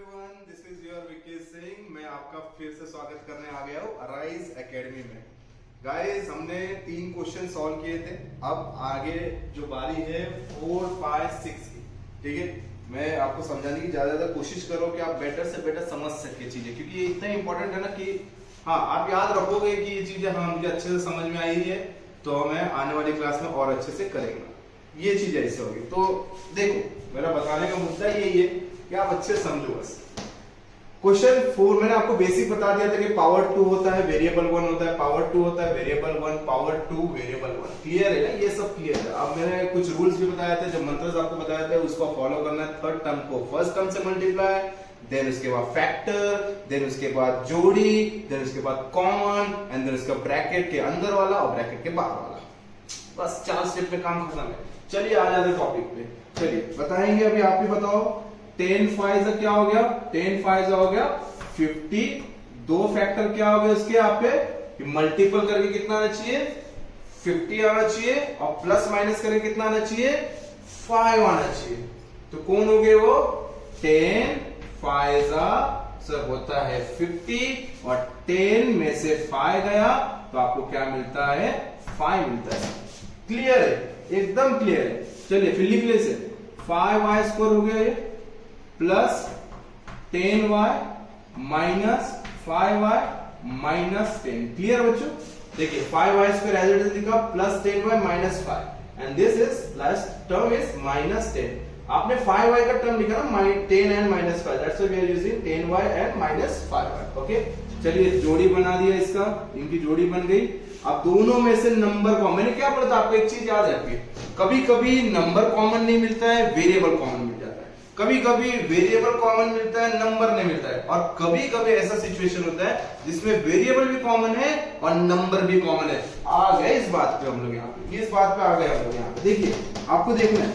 Everyone, this is your Vikesh Singh. मैं आपका फिर से स्वागत करने आ गया हूँ अराइज एकेडमी में। गाइस, हमने 3 क्वेश्चन सॉल्व किए थे। अब आगे जो बारी है 4, 5, 6 की, ठीक है। मैं आपको समझाने की ज्यादा कोशिश करो कि आप बेटर से बेटर समझ सके चीजें, क्योंकि ये इतना इंपॉर्टेंट है ना कि हाँ, आप याद रखोगे कि ये चीजें हाँ मुझे अच्छे से समझ में आई है तो मैं आने वाली क्लास में और अच्छे से करेंगे। ये चीज ऐसे होगी। तो देखो, मेरा बताने का मुद्दा यही है कि आप अच्छे समझो बस। क्वेश्चन 4 मैंने आपको बेसिक बता दिया था कि पावर 2 होता है, वेरिएबल 1 होता है, पावर 2 होता है, वेरिएबल 1, पावर 2, वेरिएबल 1। क्लियर है ना? ये सब क्लियर है। अब मैंने कुछ रूल्स भी बताया थे, जब मंत्र आपको बताया था उसको फॉलो करना है। थर्ड टर्म को फर्स्ट टर्म से मल्टीप्लाई, देन उसके बाद फैक्टर, देन उसके बाद जोड़ी, देन उसके बाद कॉमन, एंड देन उसका ब्रैकेट के अंदर वाला और ब्रैकेट के बाहर वाला। बस 4 स्टेप में काम खत्म है। चलिए आ जाते टॉपिक पे। चलिए बताएंगे, अभी आप ही बताओ। 10 5 क्या हो गया? 10 5 हो गया 50। 2 फैक्टर क्या हो गया उसके? आप पे मल्टीपल करके कितना आना चाहिए? 50 आना चाहिए, और प्लस माइनस करके कितना आना चाहिए? 5 आना चाहिए। तो कौन हो गए वो? 10 5 सर होता है 50, और 10 में से 5 गया तो आपको क्या मिलता है? 5 मिलता है। क्लियर है? एकदम क्लियर है। चलिए फिर लिख ले से 5y स्क्वायर हो गया ये, plus 10y minus 5y minus 10। Clear बच्चों? देखिए 5y square as it is लिखा, plus 10y minus 5, and this is last term is minus 10। आपने 5y का टर्म लिखा ना, 10 and minus 5, that's why we are using 10y and minus 5y। Okay, चलिए जोड़ी बना दिया इसका, इनकी जोड़ी बन गई। अब दोनों में से नंबर कॉमन, मैंने क्या पढ़ा था आपको? एक चीज याद रखिए, कभी कभी नंबर कॉमन नहीं मिलता है, वेरिएबल कॉमन मिल जाता है। कभी कभी वेरिएबल कॉमन मिलता है, नंबर नहीं मिलता है। और कभी कभी ऐसा सिचुएशन होता है जिसमें वेरिएबल भी कॉमन है और नंबर भी कॉमन है। आ गए इस बात पे हम लोग यहाँ पे, इस बात पे आ गए हम लोग यहाँ पे। देखिए आपको देखना है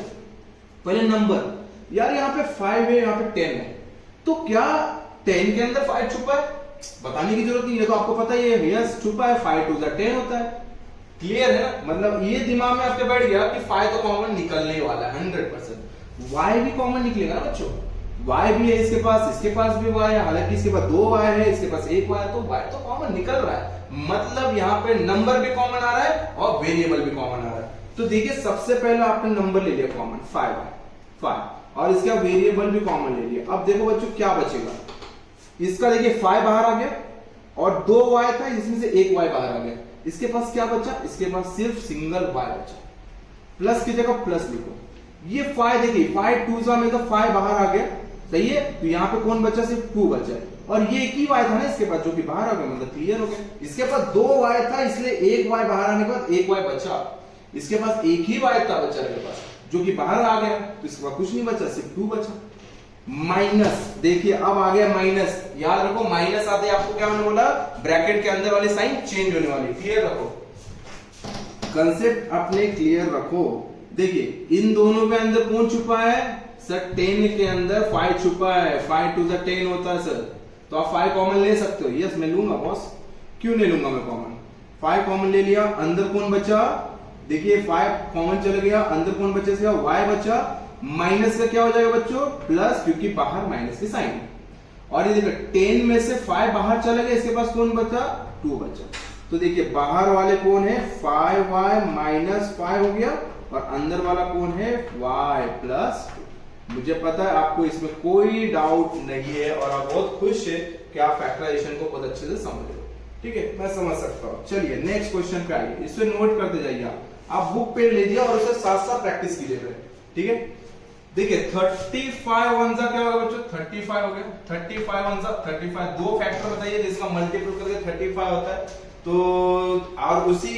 पहले नंबर। यार यहाँ पे 5 है, यहाँ पे 10 है, तो क्या 10 के अंदर 5 छुपा है? बताने की जरूरत नहीं है, तो आपको पता ही है। यस, छुपा है। 5 2 10 होता है। क्लियर है ना? मतलब ये दिमाग में आपके बैठ गया कि 5 तो कॉमन निकलने वाला है 100%। y भी कॉमन निकलेगा ना बच्चों। y भी है इसके पास भी y है, हालांकि इसके पास 2 y है, इसके पास 1 y है, तो y तो कॉमन निकल रहा है। मतलब यहाँ पे नंबर भी कॉमन आ रहा है और वेरिएबल भी कॉमन आ रहा है। तो देखिए सबसे पहले आपने नंबर ले लिया कॉमन 5, और इसका वेरिएबल भी कॉमन ले लिया। अब देखो बच्चों क्या बचेगा। इसका देखिए 5 बाहर आ गया, और 2 y था, इसमें से 1 y बाहर आ गया। इसके पास क्या बचा? इसके पास सिर्फ सिंगल y बचा। प्लस की जगह प्लस लिखो। ये 5 देखिए 5 2 में तो 5 बाहर आ गया, सही है। तो यहाँ पे कौन बचा? सिर्फ 2 बचा है, और ये एक ही y था ना इसके पास जो कि बाहर आ गया, मतलब क्लियर हो गया। इसके पास 2 y था, इसलिए 1 y बाहर आने के बाद 1 y बचा। इसके पास एक ही y था बचा के पास जो कि बाहर आ गया, तो इसके पास कुछ नहीं बचा, सिर्फ 2 बचा। माइनस, देखिए अब आ गया माइनस। याद रखो माइनस आते आपको क्या होने वाला? ब्रैकेट के अंदर वाली साइन चेंज होने वाली। क्लियर रखो, कंसेप्ट अपने क्लियर रखो। देखिए इन दोनों के अंदर कौन छुपा है? सर 10 के अंदर 5 छुपा है। 5 2 10 होता है सर, तो आप 5 कॉमन ले सकते हो। यस मैं लूंगा बॉस, क्यों नहीं लूंगा मैं कॉमन? 5 कॉमन ले लिया। अंदर कौन बचा? देखिए 5 कॉमन चला गया, अंदर कौन बचा? y बचा। माइनस का क्या हो जाएगा बच्चों? प्लस, क्योंकि बाहर माइनस की साइन। और ये देखो 10 में से 5 बाहर चला गया, इसके पास कौन बचा? 2 बचा। तो देखिए बाहर वाले कौन है? 5y माइनस 5 हो गया, और अंदर वाला कौन है? y plus 2। मुझे पता है आपको इसमें कोई डाउट नहीं है, और आप बहुत खुश है कि आप फैक्टराइजेशन को बहुत अच्छे से समझ रहे हो। ठीक है, मैं समझ सकता हूँ। चलिए नेक्स्ट क्वेश्चन पे आइए, इससे नोट करते जाइए। आप बुक पे ले लीजिए और उसके साथ साथ प्रैक्टिस कीजिए। ठीक है, देखिए 35 1 क्या होगा बच्चों? 35 हो गया। 35 1 35। 2 फैक्टर बताइए जिसका मल्टीपल करके 35 होता है। तो और उसी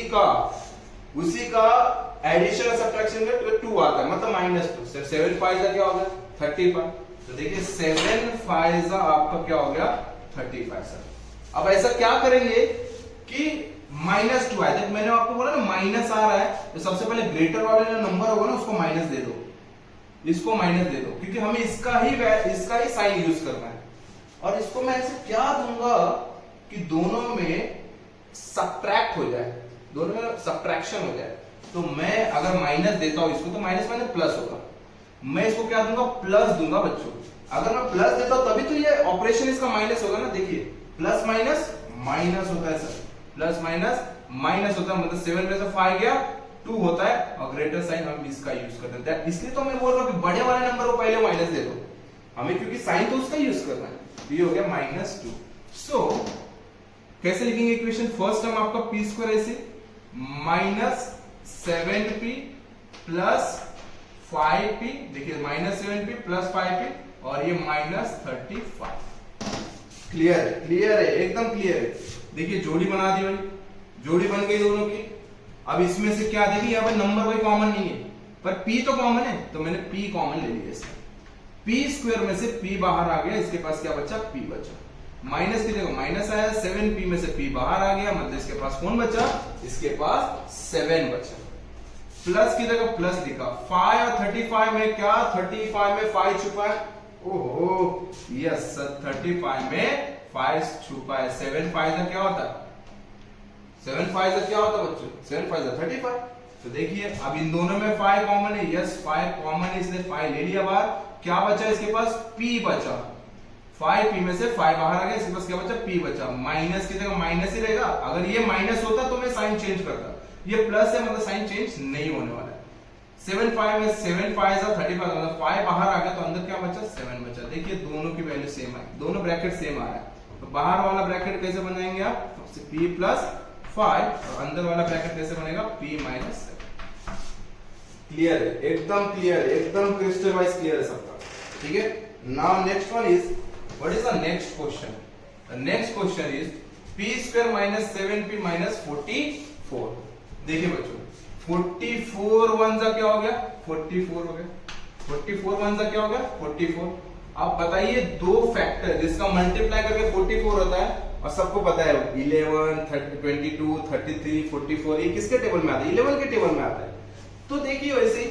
का एडिशन और सब्ट्रैक्शन में 2 आता है, मतलब -2। 7 5 क्या हो गया? 35। तो देखिए 7 5 आपका क्या हो गया? 35 सर। अब ऐसा क्या करेंगे कि -2 आए। मैंने आपको बोला ना माइनस आ रहा है, तो सबसे पहले ग्रेटर वाले जो नंबर होगा ना उसको माइनस दे दो, इसको माइनस दे दो, क्योंकि हमें इसका ही साइन यूज करना है। और इसको मैं ऐसे क्या दूंगा कि दोनों में सब्ट्रैक्ट हो जाए, दोनों में सब्ट्रैक्शन हो जाए। तो मैं अगर माइनस देता हूं इसको, तो माइनस माइनस प्लस होगा। मैं इसको क्या दूंगा? प्लस दूंगा बच्चों। अगर मैं प्लस देता हूं तभी तो ये ऑपरेशन इसका माइनस होगा ना। देखिए प्लस माइनस माइनस होता है सर, प्लस माइनस माइनस होता है, मतलब 7 में से 5 गया 2 होता है, और ग्रेटर साइन हम इसका यूज कर देते हैं। इसलिए तो मैं बोल रहा हूं कि बड़े वाले नंबर को पहले माइनस दे दो हमें, क्योंकि साइन तो उसका यूज करना है। तो ये हो गया -2। सो कैसे लिखेंगे इक्वेशन? फर्स्ट टर्म आपका पी स्क्वायर ऐसे -7p प्लस 5p, देखिए -7p प्लस 5p, और ये -35। क्लियर है? क्लियर है, एकदम क्लियर है। देखिए जोड़ी बना दी भाई, जोड़ी बन गई दोनों की। अब इसमें से क्या देखिए, यहाँ पर नंबर कोई कॉमन नहीं है, पर p तो कॉमन है, तो मैंने p कॉमन ले लिया इसका। p स्क्वायर में से p बाहर आ गया, इसके पास क्या बचा? p बचा। माइनस की जगह माइनस आया, 7p में से p बाहर आ गया, मतलब इसके पास कौन बचा? इसके पास 7 बचा। प्लस की जगह प्लस लिखा। 5 और 35 में क्या? 35 में 5 छुपा है। ओहो यस, 35 में 5 छुपा है। 7 5 का क्या होता है? 7 5 का क्या होता है बच्चों? 7 5 35। तो देखिए अब इन दोनों में 5 कॉमन है। यस 5 कॉमन है, इसलिए 5 ले लिया बाहर। क्या बचा इसके पास? p बचा। 5p में से 5 बाहर आ गया, इसके पास क्या बचा? p बचा। माइनस की जगह माइनस ही रहेगा। अगर ये माइनस होता तो मैं साइन चेंज करता, ये प्लस है मतलब साइन चेंज नहीं होने वाला है। 7 5 में 7 5 35, मतलब 5 बाहर आ गया, तो अंदर क्या बचा? 7 बचा। देखिए दोनों की वैल्यू सेम है, दोनों ब्रैकेट सेम आ रहा है। तो बाहर वाला ब्रैकेट कैसे बनाएंगे आप? p प्लस 5, और अंदर वाला ब्रैकेट कैसे बनेगा? p minus 7। क्लियर है? एकदम क्लियर है, एकदम क्रिस्टल वाइज क्लियर है सबका। ठीक है, now next one is, what is the next question? The next question is p square minus 7p minus 44। देखिए बच्चों 44 वन जा क्या हो गया? 44 हो गया। 44 वन जा क्या हो गया? 44। आप बताइए दो फैक्टर जिसका मल्टीप्लाई करके 44 होता है, और सबको पता है 11 22 33 44, ये किसके टेबल में आता है? 11 के टेबल में आता है। तो देखिए वैसे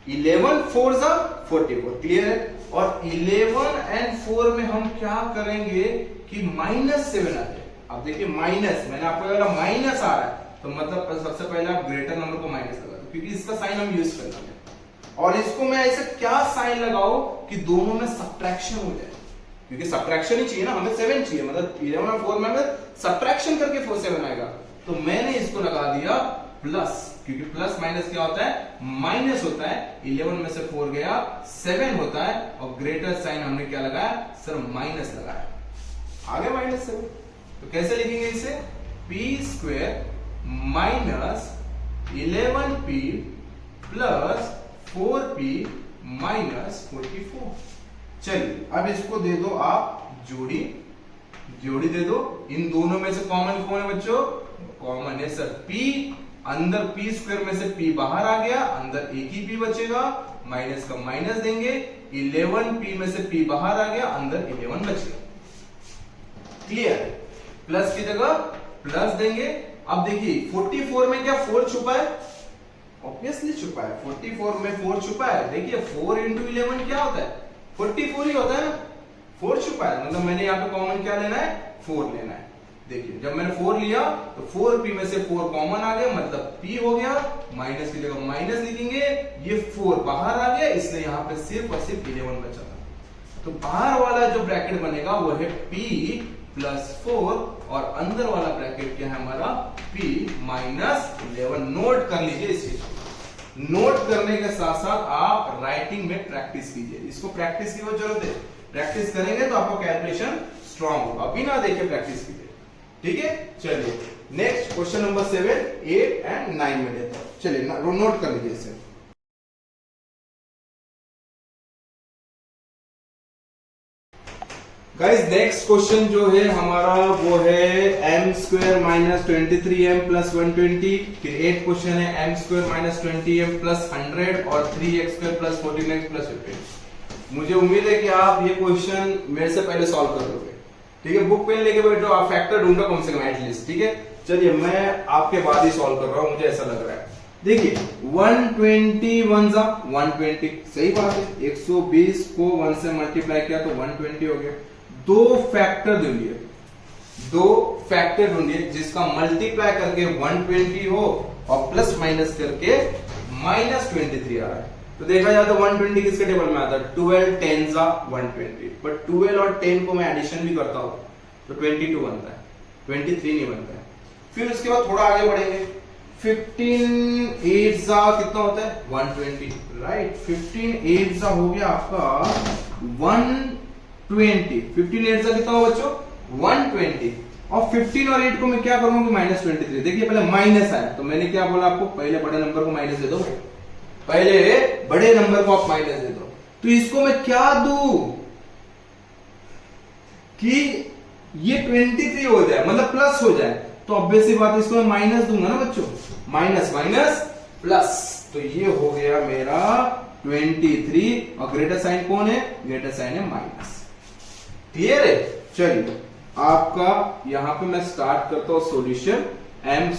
11 4 जा 44, क्लियर है। और 11 and 4 में हम क्या करेंगे कि -7 आ जाए। अब देखिए माइनस, मैंने आपको बोला माइनस आ रहा है, तो मतलब सबसे पहले आप ग्रेटर नंबर को माइनस लगा दो, क्योंकि इसका साइन हम यूज करना है। और इसको मैं ऐसे क्या साइन लगाओ कि दोनों में सब्ट्रैक्शन हो जाए, क्योंकि सब्ट्रैक्शन ही चाहिए ना, हमें 7 चाहिए, मतलब 11 और 4 में हमें सब्ट्रैक्शन करके 7 आएगा। तो मैंने इसको लगा दिया प्लस, क्योंकि प्लस माइनस क्या होता है? माइनस होता है। 11 में से 4 गया 7 होता है, और ग्रेटर साइन हमने क्या लगाया? सर माइनस लगाया, आगे -7। तो कैसे लिखेंगे इसे? p square minus 11p plus 4p minus 44। चलिए अब इसको दे दो आप जोड़ी, जोड़ी दे दो। इन दोनों में से कॉमन कौन है बच्चों? कॉमन है सर p। अंदर p स्क्वायर में से p बाहर आ गया, अंदर एक ही p बचेगा, माइनस का माइनस देंगे। 11p में से p बाहर आ गया, अंदर 11 बचेगा। क्लियर? प्लस की जगह प्लस देंगे। अब देखिए 44 में क्या 4 छुपा है? ऑब्वियसली छुपा है। 44 में 4 छुपा है। देखिए 4 into 11 क्या होता है? 44 ही होता है ना। 4 छुपा है, मतलब मैंने यहाँ पे कॉमन क्या लेना है? 4 लेना है। देखिए जब मैंने 4 लिया तो 4p में से 4 कॉमन आ गया, मतलब p हो गया। माइनस की जगह माइनस लिखेंगे, ये 4 बाहर आ गया, इसलिए यहाँ पे सिर्फ और सिर्फ 11 बचा था। तो बाहर वाला जो ब्रैकेट बनेगा वो है p प्लस 4, और अंदर वाला ब्रैकेट क्या है हमारा? p minus 11। नोट कर लीजिए इस चीज को। नोट करने के साथ साथ आप राइटिंग में प्रैक्टिस कीजिए। इसको प्रैक्टिस की बहुत जरूरत है। प्रैक्टिस करेंगे तो आपको कैलकुलेशन स्ट्रांग होगा, बिना देखे प्रैक्टिस कीजिए। ठीक है, चलिए नेक्स्ट क्वेश्चन नंबर 7, 8 एंड 9 में लेते हैं। चलिए नोट कर लीजिए इसे। गाइस नेक्स्ट क्वेश्चन जो है हमारा वो है m square minus 23m plus 120। फिर 8 क्वेश्चन है m square minus 20m plus 100 और 3x square plus 14x plus 15। मुझे उम्मीद है कि आप ये क्वेश्चन मेरे से पहले सॉल्व कर लोगे। ठीक है, बुक पेन लेके बैठो, आप फैक्टर ढूंढो कम से कम एटलीस्ट। ठीक है, चलिए मैं आपके बाद ही सॉल्व कर रहा हूं, मुझे ऐसा लग रहा है। देखिए 120 वन जा 120, सही बात है। 120 को 1 से मल्टीप्लाई किया तो 120 हो गया। दो फैक्टर ढूंढिए, दो फैक्टर ढूंढिए जिसका मल्टीप्लाई करके 120 हो और प्लस माइनस करके -23 आ रहा है। तो देखा जाए तो 120 किसके टेबल में आता है, 12 10 जा 120, बट 12 और 10 को मैं एडिशन भी करता हूँ तो 22 बनता है, 23 नहीं बनता है। फिर उसके बाद थोड़ा आगे बढ़ेंगे, 15 8 जा कितना होता है 120, राइट। 15 8 जा हो गया आपका 120, 15 8 जा कितना हो बच्चों 120, और 15 और 8 को मैं क्या करूंगा -23। देखिए पहले माइनस आया तो मैंने क्या बोला आपको, पहले बड़े नंबर को माइनस दे दो, पहले बड़े नंबर को आप माइनस दे दो। तो इसको मैं क्या दूं कि ये 23 हो जाए, मतलब प्लस हो जाए, तो ऑब्वियस सी बात है इसको मैं माइनस दूंगा ना बच्चों, माइनस माइनस प्लस, तो ये हो गया मेरा 23, और ग्रेटर साइन कौन है, ग्रेटर साइन है माइनस। क्लियर है। चलिए आपका यहां पे मैं स्टार्ट करता हूं सॉल्यूशन, m²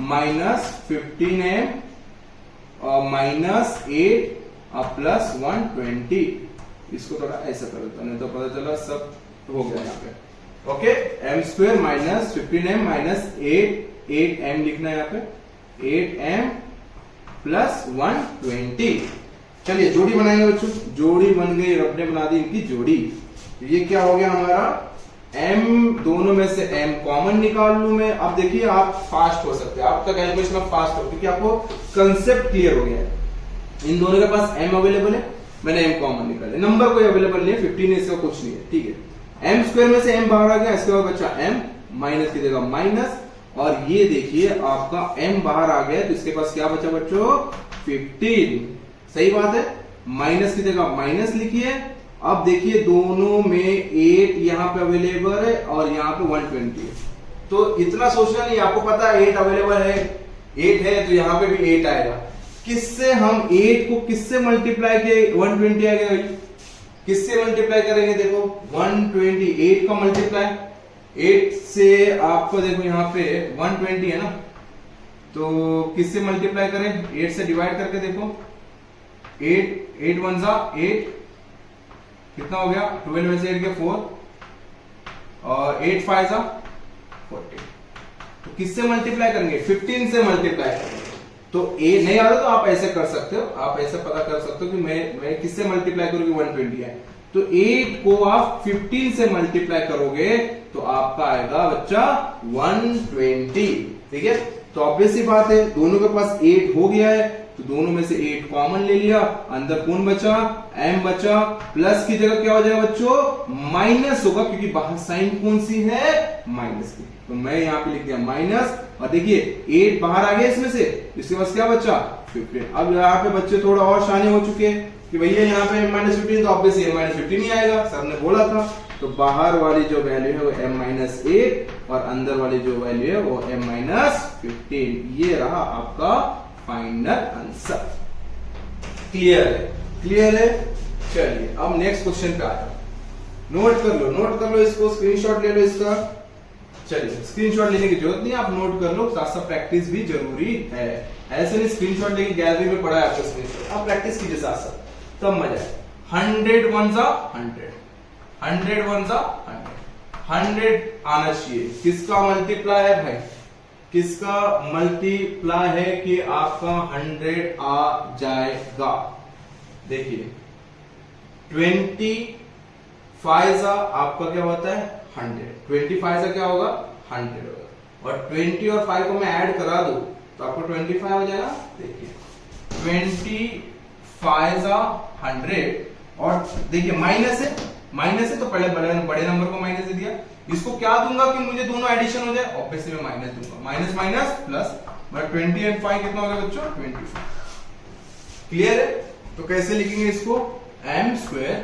-15m -8 प्लस 120, इसको थोड़ा ऐसा कर देता हूं, नहीं तो पता चला सब हो गया यहाँ पे। ओके, m² -15m -8m लिखना है यहाँ पे, 8m प्लस 120। चलिए जोड़ी बनाएंगे बच्चों, जोड़ी बन गई, रब ने बना दी इनकी जोड़ी। तो ये क्या हो गया हमारा, m दोनों में से m कॉमन निकाल लूं मैं। अब देखिए आप फास्ट हो सकते हैं, आपका कैलकुलेशन अब फास्ट हो, क्योंकि आपको कंसेप्ट क्लियर हो गया है। इन दोनों के पास m अवेलेबल है, मैंने m कॉमन निकाले, नंबर कोई अवेलेबल नहीं है, 15 इसका कुछ नहीं है, ठीक है। m² में से m बाहर आ गया, इसके बाद बचा m, माइनस की जगह माइनस, और ये देखिए आपका m बाहर आ गया, तो इसके पास क्या बचा बच्चों 15, सही बात है, माइनस की जगह माइनस लिखिए। अब देखिए दोनों में 8 यहाँ पे अवेलेबल है और यहाँ पे 120 है, तो इतना सोचना नहीं, आपको पता है 8 अवेलेबल है, 8 है तो यहाँ पे भी 8 आएगा। किससे हम 8 को किससे मल्टीप्लाई किए 120 आ गया, किससे मल्टीप्लाई करेंगे, देखो 128 का मल्टीप्लाई 8 से, आपको देखो यहाँ पे 120 है ना, तो किससे मल्टीप्लाई करें, 8 से डिवाइड करके देखो, 8 1 जा 8, कितना हो गया 12 में से 8 के 4, और 8 5 जा 40, तो किससे मल्टीप्लाई करेंगे 15 से मल्टीप्लाई करेंगे। तो ए नहीं आ रहा तो आप ऐसे कर सकते हो, आप ऐसे पता कर सकते हो कि मैं किससे मल्टीप्लाई करूंगी 120 है, तो 8 को आप 15 से मल्टीप्लाई करोगे तो आपका आएगा बच्चा 120, ठीक है। तो ऑब्वियस सी बात है दोनों के पास 8 हो गया है, तो दोनों में से 8 कॉमन ले लिया, अंदर कौन बचा m बचा, प्लस की जगह क्या हो जाएगा बच्चों माइनस होगा, क्योंकि बाहर साइन कौन सी है माइनस की, तो मैं यहाँ पे लिख दिया माइनस, और देखिए 8 बाहर आ गया इसमें से, इसके पास क्या बचा 15। अब यहाँ पे बच्चे थोड़ा और शाने हो चुके हैं कि भैया यहाँ पे -15, तो ऑब्वियस ये -15 ही आएगा, सर ने बोला था, तो बाहर वाली जो वैल्यू है वो m-8 और अंदर वाली जो वैल्यू है वो m-15, ये रहा आपका फाइनल आंसर। क्लियर है, क्लियर है। चलिए अब नेक्स्ट क्वेश्चन पे आ जाओ, नोट कर लो इसको, स्क्रीनशॉट ले लो इसका। चलिए स्क्रीनशॉट लेने की जरूरत नहीं, आप नोट कर लो, साथ साथ प्रैक्टिस भी जरूरी है, ऐसे नहीं स्क्रीनशॉट लेके गैलरी में पड़ा है आपको स्क्रीनशॉट, आप प्रैक्टिस कीजिए साथ साथ, तब मजा है। 100 1 जा 100, 100 1 जा 100 आना चाहिए, किसका मल्टीप्लाई है भाई, किसका मल्टीप्लाई है कि आपका 100 आ जाएगा। देखिए 25 सा आपका क्या होता है 100, 25 सा क्या होगा 100 होगा, और 20 और 5 को मैं ऐड करा दूं तो आपको 25 हो जाएगा। देखिए 25 सा 100, और देखिए माइनस है तो पहले बड़े नंबर को माइनस दे दिया, इसको क्या दूंगा कि मुझे दोनों एडिशन हो जाए, ऑब्वियसली मैं माइनस दूंगा, माइनस माइनस प्लस, बट 20 और 5 कितना हो गया बच्चों 25। क्लियर है। तो कैसे लिखेंगे इसको, m²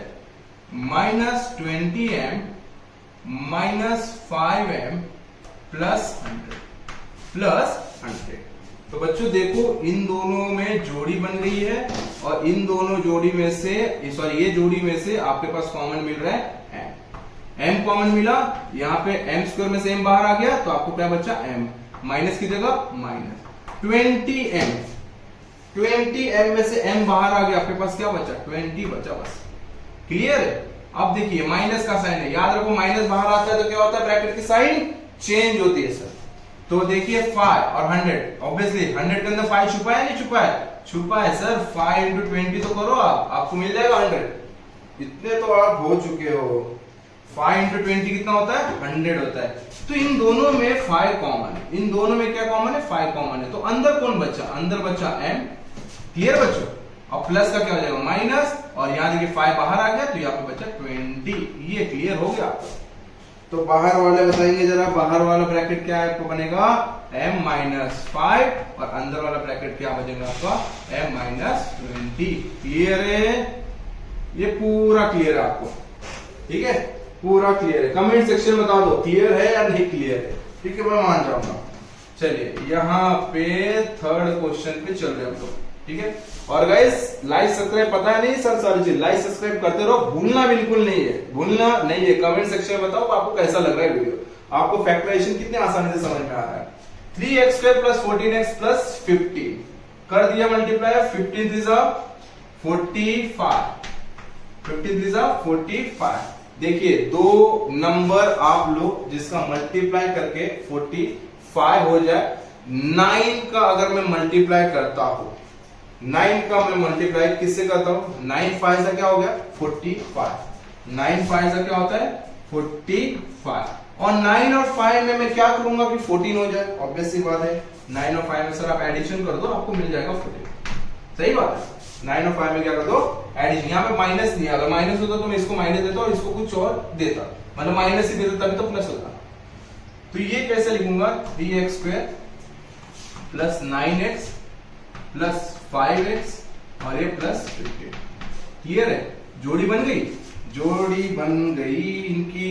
-20m -5m +100। तो बच्चों देखो इन दोनों में जोड़ी बन रही है, और इन दोनों जोड़ी में से, सॉरी ये जोड़ी में से आपके पास कॉमन मिल रहा है m कॉमन मिला, यहाँ पे m² में से m बाहर आ गया, तो आपको क्या बचा m, माइनस की जगह माइनस 20m में से m बाहर आ गया, आपके पास क्या बचा 20 बचा बस। क्लियर है। अब देखिए माइनस का साइन है, याद रखो माइनस बाहर आता है तो क्या होता है ब्रैकेट की साइन चेंज होती है सर, तो देखिए 5 और 100, ऑब्वियसली 100 के अंदर 5 छुपा है नहीं छुपा है? छुपा है सर। 5 into 20 तो करो आप, आपको मिल जाएगा 100। इतने तो आप हो चुके हो। 5 into 20 कितना होता है? 100 होता है। तो इन दोनों में 5 कॉमन है, इन दोनों में क्या कॉमन है? 5 कॉमन है। तो अंदर कौन बचा? अंदर बचा m। क्लियर बच्चों? और प्लस का क्या हो जाएगा? माइनस, और यहाँ देखिए 5 बाहर आ गया तो यहाँ पे बचा 20। ये क्लियर हो गया आपको? तो बाहर वाले बताएंगे जरा, बाहर वाला ब्रैकेट क्या है आपको बनेगा? m माइनस 5, और अंदर वाला ब्रैकेट क्या बनेगा आपका? m minus 20। क्लियर है? ये पूरा क्लियर है आपको? ठीक है, पूरा क्लियर है। कमेंट सेक्शन में बता दो क्लियर है या नहीं क्लियर है। ठीक है, मैं मान जाऊंगा। चलिए यहाँ पे थर्ड क्वेश्चन पे चल रहे हम लोग। ठीक है, और गाइस लाइक सब्सक्राइब पता है नहीं सर, सारी चीज लाइक सब्सक्राइब करते रहो, भूलना बिल्कुल नहीं है, भूलना नहीं है। कमेंट सेक्शन में बताओ आपको कैसा लग रहा है वीडियो, आपको फैक्टराइजेशन कितने आसानी से समझ में आ रहा है। 3x² प्लस 14x प्लस 15 कर दिया मल्टीप्लाई। 15 3 जा 45, 15 3 जा 45। देखिए दो नंबर आप लोग जिसका मल्टीप्लाई करके 45 हो जाए। 9 का अगर मैं मल्टीप्लाई करता हूं, 9 का मैं मल्टीप्लाई किससे करता हूं? 9 5 से क्या हो गया? 45। 9 5 से क्या होता है? 45। और 9 और 5 में मैं क्या करूंगा कि 14 हो जाए? ऑब्वियस सी बात है। 9 और 5 में सर आप एडिशन कर दो, आपको मिल जाएगा 14। सही बात है। 9 और 5 में क्या कर दो? एडिशन। यहाँ पे माइनस नहीं, अगर माइनस होता तो मैं इसको माइनस देता और इसको कुछ और देता, मतलब माइनस ही देता तभी तो प्लस होता। तो ये कैसे लिखूंगा? 3x² plus 9x plus 5x और ये प्लस 15। क्लियर है? जोड़ी बन गई, जोड़ी बन गई इनकी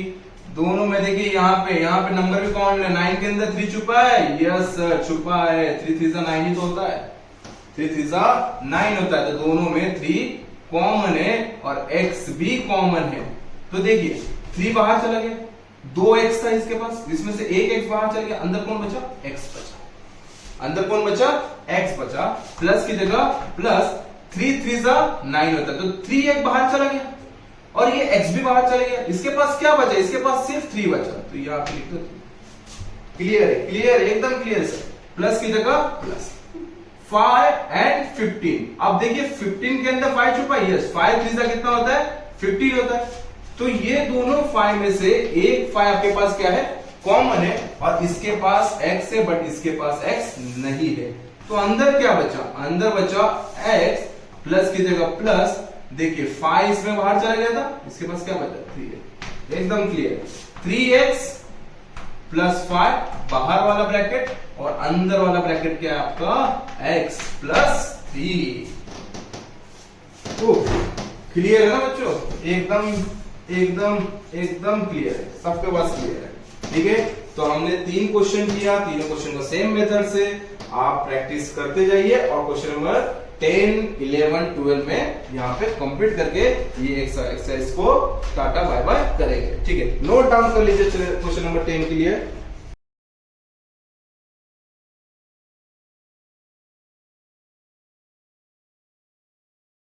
दोनों में। देखिए यहाँ पे नंबर भी कौन है? 9 के अंदर 3 छुपा है। यस सर छुपा है। 3 3 9 ही तो होता है। 3 3 9 होता है। तो दोनों में 3 कॉमन है और x भी कॉमन है। तो देखिए 3 बाहर चला गया, 2x था इसके पास, इसमें से एक x बाहर चल गया। अंदर कौन बचा? x बचा। अंदर कौन बचा? x बचा। प्लस की जगह प्लस 3 3 9 होता है। तो 3 एक बाहर चला गया और ये x भी बाहर चला गया। इसके पास क्या बचा? इसके पास सिर्फ 3 बचा। तो यहाँ पे लिख दो 3। क्लियर है? क्लियर है, एकदम क्लियर सर। प्लस की जगह प्लस 5 एंड 15। अब देखिए 15 के अंदर 5 छुपा है। यस 5 3 कितना होता है? 15 होता है। तो ये दोनों 5 में से एक 5 आपके पास क्या है? कॉमन है, और इसके पास x है बट इसके पास x नहीं है। तो अंदर क्या बचा? अंदर बचा x, प्लस की जगह प्लस। देखिए 5 इसमें बाहर चला गया था, इसके पास क्या बचा? 3 है। एकदम क्लियर। 3x प्लस 5 बाहर वाला ब्रैकेट, और अंदर वाला ब्रैकेट क्या है आपका? x plus 3। क्लियर है ना बच्चों? एकदम एकदम एकदम क्लियर है, सबके पास क्लियर है। ठीक है, तो हमने 3 क्वेश्चन किया, तीनों क्वेश्चन को सेम मेथड से आप प्रैक्टिस करते जाइए, और क्वेश्चन नंबर 10, 11, 12 में यहाँ पे कंप्लीट करके ये एक्सरसाइज को टाटा बाय बाय करेंगे। ठीक है, नोट डाउन कर लीजिए क्वेश्चन नंबर 10 के लिए।